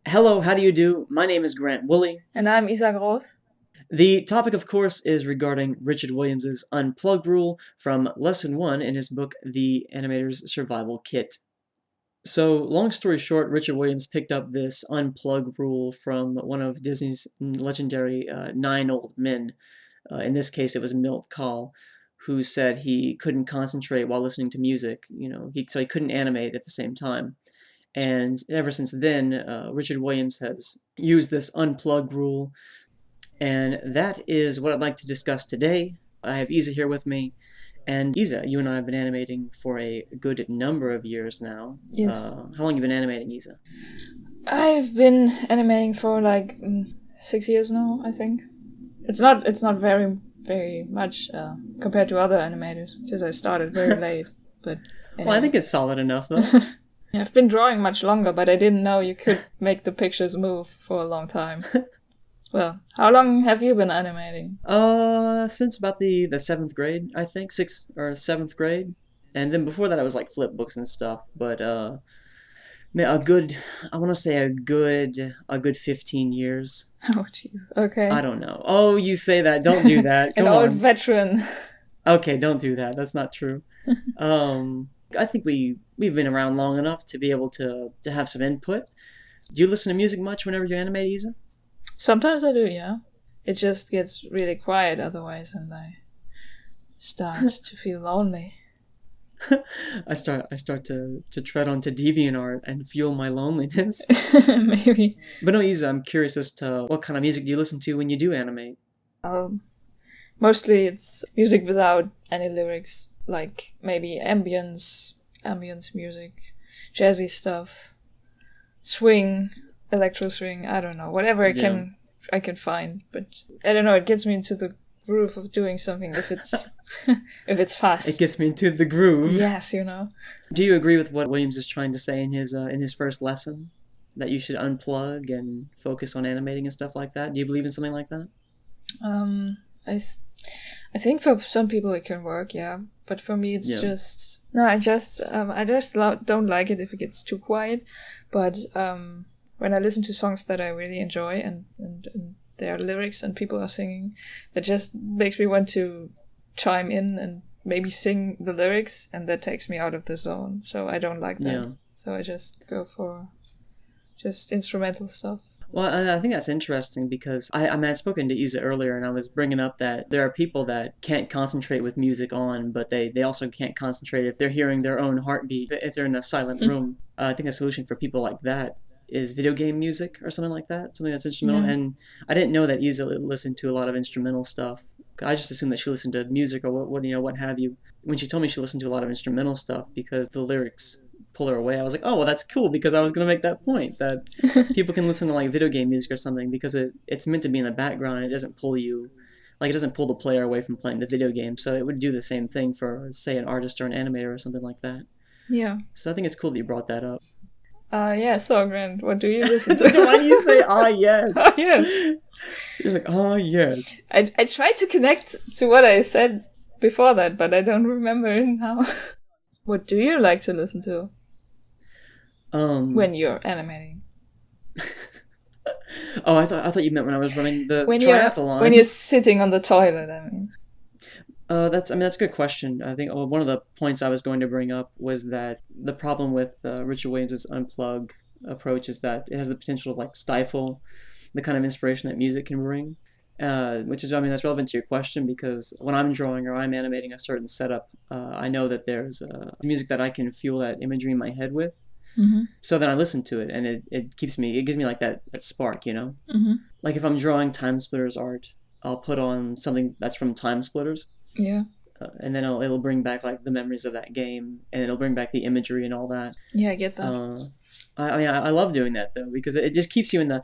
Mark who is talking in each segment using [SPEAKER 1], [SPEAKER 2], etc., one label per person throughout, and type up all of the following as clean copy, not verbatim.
[SPEAKER 1] Hello, how do you do? My name is Grant Woolley.
[SPEAKER 2] And I'm Isa Gross.
[SPEAKER 1] The topic, of course, is regarding Richard Williams' Unplug rule from Lesson 1 in his book, The Animator's Survival Kit. So, long story short, Richard Williams picked up this unplug rule from one of Disney's legendary 9 old men. In this case, it was Milt Kahl, who said he couldn't concentrate while listening to music. So he couldn't animate at the same time. And ever since then, Richard Williams has used this unplug rule, and that is what I'd like to discuss today. I have Isa here with me, and Isa, you and I have been animating for a good number of years now.
[SPEAKER 2] Yes.
[SPEAKER 1] How long have you been animating, Isa?
[SPEAKER 2] I've been animating for 6 years now, I think. It's not very much compared to other animators, because I started very late. But anyway.
[SPEAKER 1] Well, I think it's solid enough, though.
[SPEAKER 2] I've been drawing much longer, but I didn't know you could make the pictures move for a long time. Well, how long have you been animating?
[SPEAKER 1] Since about the 7th grade, I think, 6th or 7th grade. And then before that I was like flip books and stuff, but I want to say a good 15 years.
[SPEAKER 2] Oh jeez. Okay.
[SPEAKER 1] I don't know. Oh, you say that. Don't do that. Come
[SPEAKER 2] An old
[SPEAKER 1] on.
[SPEAKER 2] veteran.
[SPEAKER 1] Okay, don't do that. That's not true. I think we've been around long enough to be able to have some input. Do you listen to music much whenever you animate, Isa?
[SPEAKER 2] Sometimes I do, yeah. It just gets really quiet otherwise, and I start to feel lonely.
[SPEAKER 1] I start to tread onto DeviantArt and fuel my loneliness.
[SPEAKER 2] Maybe.
[SPEAKER 1] But no, Isa, I'm curious as to what kind of music do you listen to when you do animate?
[SPEAKER 2] Mostly it's music without any lyrics, like maybe ambience music, jazzy stuff, swing, electro swing, I don't know, whatever I can find, but I don't know, it gets me into the groove of doing something if it's if it's fast.
[SPEAKER 1] It gets me into the groove.
[SPEAKER 2] Yes,
[SPEAKER 1] Do you agree with what Williams is trying to say in his first lesson? That you should unplug and focus on animating and stuff like that? Do you believe in something like that?
[SPEAKER 2] I think for some people it can work, yeah. But for me, it's just no. I just don't like it if it gets too quiet. But when I listen to songs that I really enjoy and there are lyrics and people are singing, that just makes me want to chime in and maybe sing the lyrics, and that takes me out of the zone. So I don't like that. Yeah. So I just go for just instrumental stuff.
[SPEAKER 1] Well, I think that's interesting because I'd spoken to Isa earlier, and I was bringing up that there are people that can't concentrate with music on, but they also can't concentrate if they're hearing their own heartbeat, if they're in a silent room. I think a solution for people like that is video game music or something like that, something that's instrumental. Yeah. And I didn't know that Isa listened to a lot of instrumental stuff. I just assumed that she listened to music or what have you. When she told me she listened to a lot of instrumental stuff because the lyrics pull her away, I was like, oh, well, that's cool, because I was going to make that point that people can listen to like video game music or something because it's meant to be in the background and it doesn't pull the player away from playing the video game. So it would do the same thing for, say, an artist or an animator or something like that.
[SPEAKER 2] Yeah.
[SPEAKER 1] So I think it's cool that you brought that up.
[SPEAKER 2] Yeah, so Grant, what do you listen to?
[SPEAKER 1] Why do you say, yes?
[SPEAKER 2] Oh, yes.
[SPEAKER 1] You're like, yes.
[SPEAKER 2] I tried to connect to what I said before that, but I don't remember it now. What do you like to listen to? When you're animating.
[SPEAKER 1] Oh, I thought you meant when I was running the triathlon.
[SPEAKER 2] When you're sitting on the toilet, I mean.
[SPEAKER 1] That's a good question. I think one of the points I was going to bring up was that the problem with Richard Williams' unplug approach is that it has the potential to stifle the kind of inspiration that music can bring. Which is, that's relevant to your question, because when I'm drawing or I'm animating a certain setup, I know that there's music that I can fuel that imagery in my head with.
[SPEAKER 2] Mm-hmm.
[SPEAKER 1] So then I listen to it, and it gives me that spark,
[SPEAKER 2] Mm-hmm.
[SPEAKER 1] Like if I'm drawing Time Splitters art, I'll put on something that's from Time Splitters.
[SPEAKER 2] Yeah.
[SPEAKER 1] And then it'll bring back the memories of that game, and it'll bring back the imagery and all that.
[SPEAKER 2] Yeah, I get that.
[SPEAKER 1] I love doing that though, because it just keeps you in the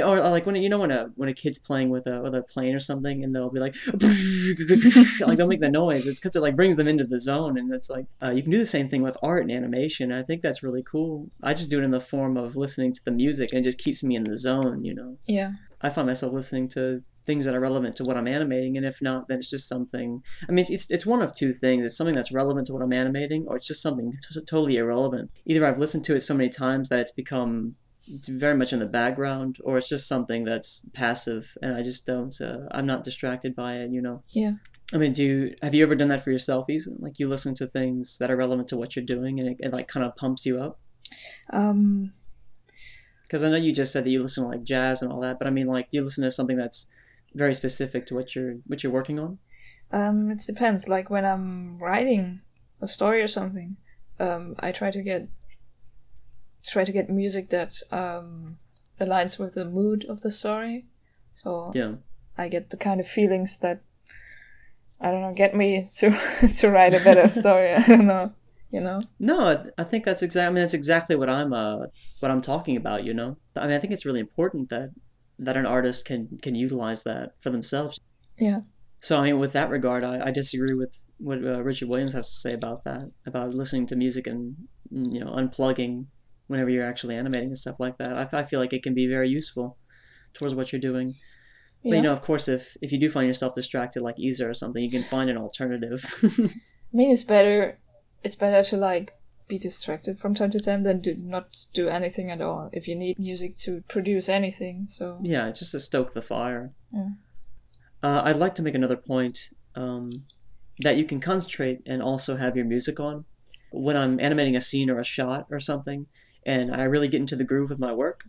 [SPEAKER 1] or like when a kid's playing with a plane or something, and they'll be like they'll make the noise. It's because it brings them into the zone, and it's you can do the same thing with art and animation. I think that's really cool. I just do it in the form of listening to the music, and it just keeps me in the zone.
[SPEAKER 2] Yeah.
[SPEAKER 1] I find myself listening to things that are relevant to what I'm animating, and if not, then it's just something. It's one of two things. It's something that's relevant to what I'm animating, or it's just something totally irrelevant. Either I've listened to it so many times that it's become it's very much in the background, or it's just something that's passive, and I just don't. I'm not distracted by it, you know.
[SPEAKER 2] Yeah.
[SPEAKER 1] I mean, have you ever done that for yourself, Ethan? Like you listen to things that are relevant to what you're doing, and it like kind of pumps you up.
[SPEAKER 2] Um,
[SPEAKER 1] Because I know you just said that you listen to like jazz and all that, but I mean, like, do you listen to something that's very specific to what you're working on?
[SPEAKER 2] it depends. Like when I'm writing a story or something, I try to get music that aligns with the mood of the story. So
[SPEAKER 1] Yeah.
[SPEAKER 2] I get the kind of feelings that, I don't know, get me to to write a better story. I don't know, you know.
[SPEAKER 1] No, I think that's exactly. I mean, that's exactly what I'm talking about. You know, I mean, I think it's really important that an artist can utilize that for themselves.
[SPEAKER 2] Yeah.
[SPEAKER 1] So, I mean, with that regard, I disagree with what Richard Williams has to say about that, about listening to music and, unplugging whenever you're actually animating and stuff like that. I feel like it can be very useful towards what you're doing. But,
[SPEAKER 2] Yeah.
[SPEAKER 1] of course, if you do find yourself distracted like Isa or something, you can find an alternative.
[SPEAKER 2] I mean, it's better to like be distracted from time to time than not do anything at all if you need music to produce anything. So
[SPEAKER 1] Yeah, just to stoke the fire.
[SPEAKER 2] yeah.
[SPEAKER 1] I'd like to make another point, that you can concentrate and also have your music on. When I'm animating a scene or a shot or something, and I really get into the groove with my work,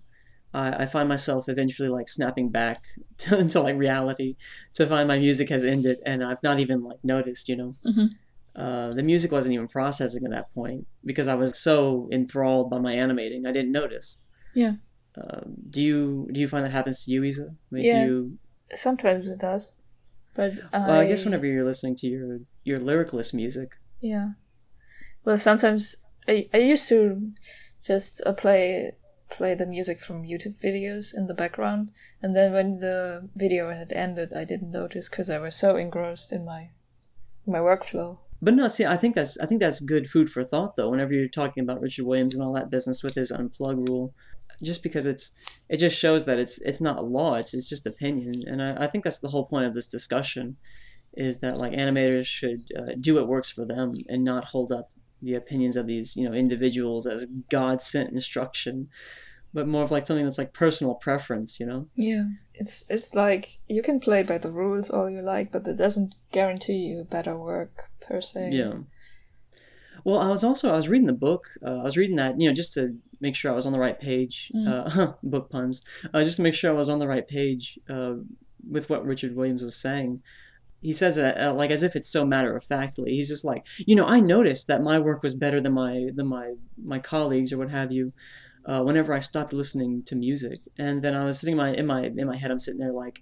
[SPEAKER 1] I find myself eventually like snapping back to like reality, to find my music has ended and I've not even like noticed, you know.
[SPEAKER 2] Mm-hmm.
[SPEAKER 1] The music wasn't even processing at that point because I was so enthralled by my animating, I didn't notice.
[SPEAKER 2] Yeah.
[SPEAKER 1] Do you find that happens to you, Isa? Like,
[SPEAKER 2] Yeah. Sometimes it does, but
[SPEAKER 1] Well, I guess whenever you're listening to your lyricless music.
[SPEAKER 2] Yeah. Well, sometimes I used to just play the music from YouTube videos in the background, and then when the video had ended, I didn't notice because I was so engrossed in my workflow.
[SPEAKER 1] But no, see, I think that's good food for thought though. Whenever you're talking about Richard Williams and all that business with his unplug rule, just because it just shows that it's not a law. It's just opinion, and I think that's the whole point of this discussion, is that like animators should do what works for them and not hold up the opinions of these individuals as God sent instruction, but more of like something that's like personal preference.
[SPEAKER 2] Yeah. It's like you can play by the rules all you like, but it doesn't guarantee you better work per se.
[SPEAKER 1] Yeah. Well, I was reading the book. I was reading that, just to make sure I was on the right page. Book puns. Just to make sure I was on the right page with what Richard Williams was saying. He says that like as if it's so matter of factly. He's just like, I noticed that my work was better than my colleagues or what have you. Whenever I stopped listening to music, and then I was sitting in my head, I'm sitting there like,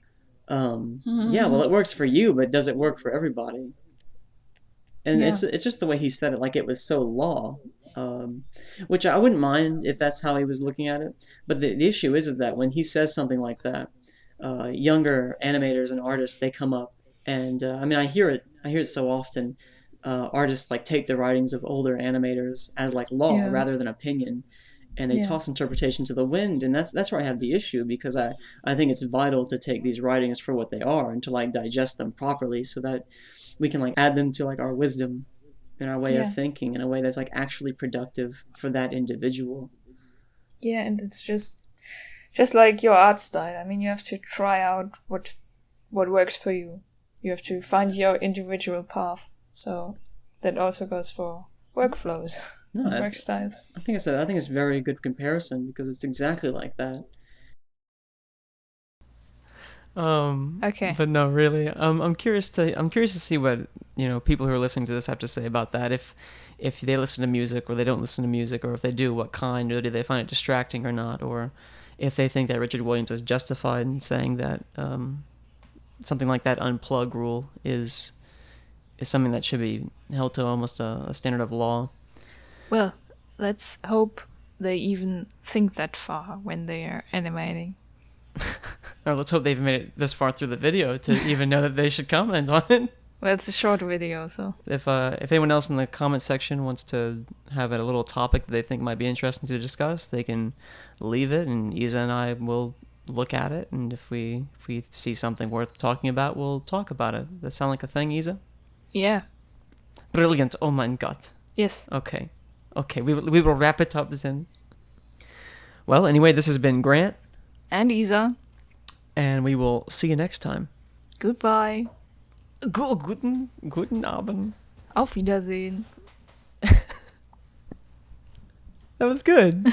[SPEAKER 1] yeah, well, it works for you, but does it work for everybody? And
[SPEAKER 2] Yeah.
[SPEAKER 1] it's just the way he said it, like it was so law, which I wouldn't mind if that's how he was looking at it. But the issue is that when he says something like that, younger animators and artists, they come up, and I mean, I hear it so often. Artists like take the writings of older animators as like law
[SPEAKER 2] Yeah.
[SPEAKER 1] rather than opinion, and they
[SPEAKER 2] Yeah.
[SPEAKER 1] toss interpretation to the wind, and that's where I have the issue, because I think it's vital to take these writings for what they are and to like digest them properly so that we can like add them to like our wisdom and our way
[SPEAKER 2] Yeah.
[SPEAKER 1] of thinking in a way that's like actually productive for that individual.
[SPEAKER 2] Yeah, and it's just like your art style. I mean, you have to try out what works for you. You have to find your individual path. So that also goes for workflows
[SPEAKER 1] No,
[SPEAKER 2] and work styles.
[SPEAKER 1] I think it's a very good comparison because it's exactly like that.
[SPEAKER 2] Okay.
[SPEAKER 3] But no, really, I'm curious to see what people who are listening to this have to say about that. If they listen to music or they don't listen to music, or if they do, what kind, or do they find it distracting or not, or if they think that Richard Williams is justified in saying that something like that unplug rule is something that should be held to almost a standard of law.
[SPEAKER 2] Well, let's hope they even think that far when they are animating.
[SPEAKER 3] Or let's hope they've made it this far through the video to even know that they should comment on it.
[SPEAKER 2] Well, it's a short video, so.
[SPEAKER 3] If anyone else in the comment section wants to have a little topic that they think might be interesting to discuss, they can leave it, and Isa and I will look at it, and if we see something worth talking about, we'll talk about it. Does that sound like a thing, Isa?
[SPEAKER 2] Yeah.
[SPEAKER 3] Brilliant. Oh mein Gott.
[SPEAKER 2] Yes.
[SPEAKER 3] Okay, we will wrap it up then. Well, anyway, this has been Grant.
[SPEAKER 2] And Isa.
[SPEAKER 3] And we will see you next time.
[SPEAKER 2] Goodbye.
[SPEAKER 3] Guten Abend.
[SPEAKER 2] Auf Wiedersehen.
[SPEAKER 3] That was good.